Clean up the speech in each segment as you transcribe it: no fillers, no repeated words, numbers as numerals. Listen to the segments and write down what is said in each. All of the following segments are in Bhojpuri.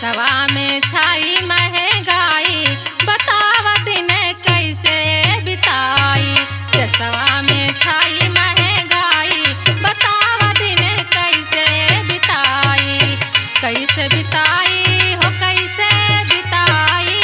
देशवा में छाई महंगाई, बतावा दिन कैसे बिताई। देशवा में छाई महंगाई, बतावा दिन कैसे बिताई। कैसे बिताई हो कैसे बिताई,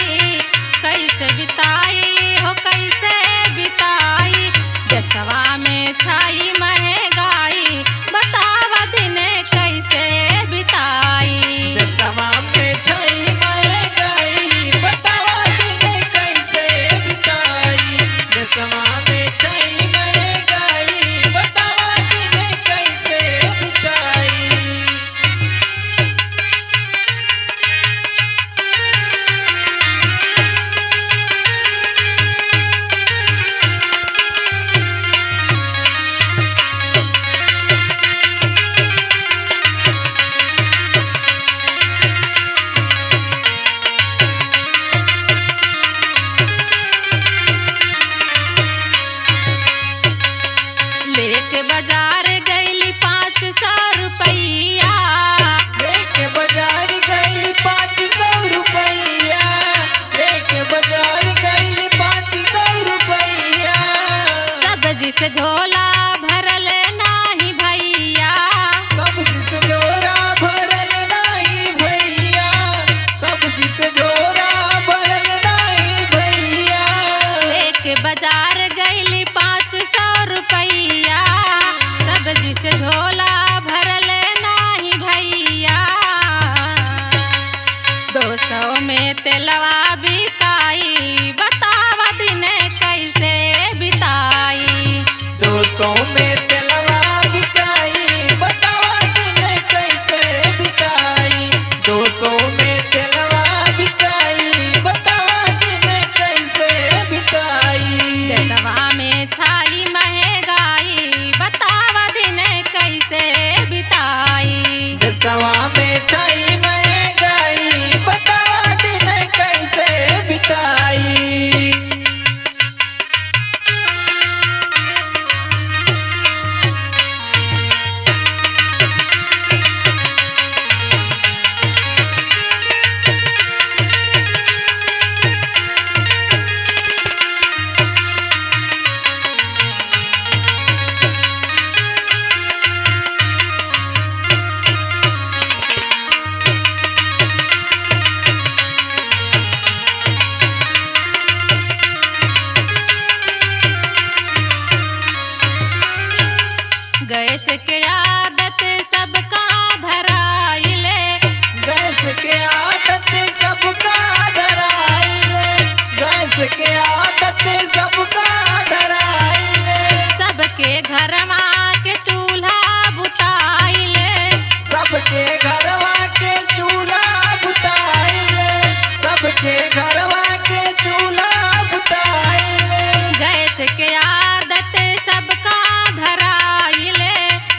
कैसे बिताई हो कैसे बिताई। देशवा में छाई महंगाई, बतावा दिन कैसे बिताई। देशवा में छाई महंगाई, बतावा दिन कैसे बिताई। देशवा में छाई महंगाई, बतावा दिन कैसे बिताई। लेके बाजार गईली 500 रुपैया, लेके बाजार गई 500 रुपैया। लेके बाजार गई 500 रुपैया। सब्जी से झोला भरल नाही भैया। सब्जी से झोरा भरल नहीं भैया। सब्जी से झोरा भरल नहीं भैया। लेके बाजार गईली 500 रुपैया, सब्जी से झोला भरल नाही भैया। 200 में तेलवा बिकाई, बतावा दिन कैसे बिताई। 200 में तेलवा बिकाई, बतावा दिन कैसे बिताई। 200 में तेलवा बिकाई, बतावा दिन कैसे बिताई। देशवा में छाई महंगाई, बतावा दिन कैसे बिताई। देशवा में छाई महंगाई, बतावा दिन कैसे बिताई। गैस के आदत सबका धराइले। गैस के आदत सबका धराइले। गैस के आदत सबका धराइले। सबके घरवा के चूल्हा बुताइले। सबके घरवा के चूल्हा बुताइले। सबके घरवा के चूल्हा बुताइले। गैस के आदत सबका धराइले,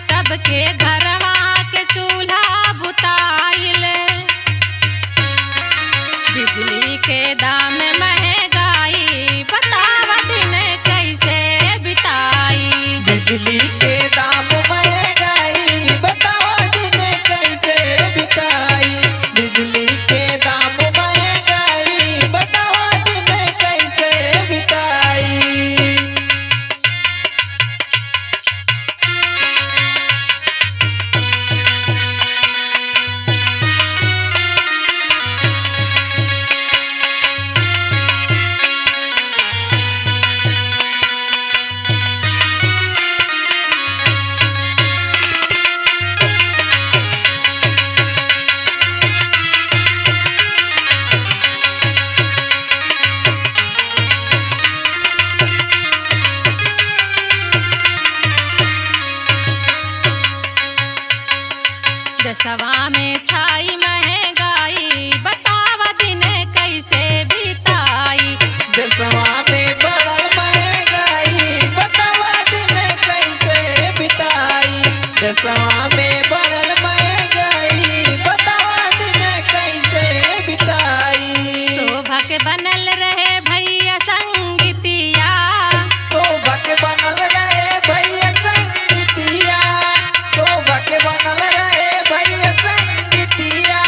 सबके घरवा के चूल्हा बुताइले। बिजली के दाम महंगाई, बतावा दिन कैसे बिताई। बिजली के दाम महंगाई, बतावा दिन कैसे बिताई। बिजली के दाम महंगाई, बतावा दिन कैसे बिताई। देशवा में छाई महंगाई, बतावा दिन कैसे बिताई। देशवा में बढ़ल महंगाई, बतावा दिन कैसे बिताई। देशवा में बढ़ल महंगाई, बतावा दिन कैसे बिताई। शोभा के बनल रहे भैया संगीतिया। शोभा के बनल रहे भैया संगीतिया। शोभा के बनल रहे भैया संगीतिया।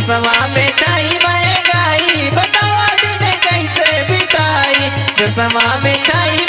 चश्मा मिठाई महंगाई बताओ दिन कैसे बिताई चश्मा मिठाई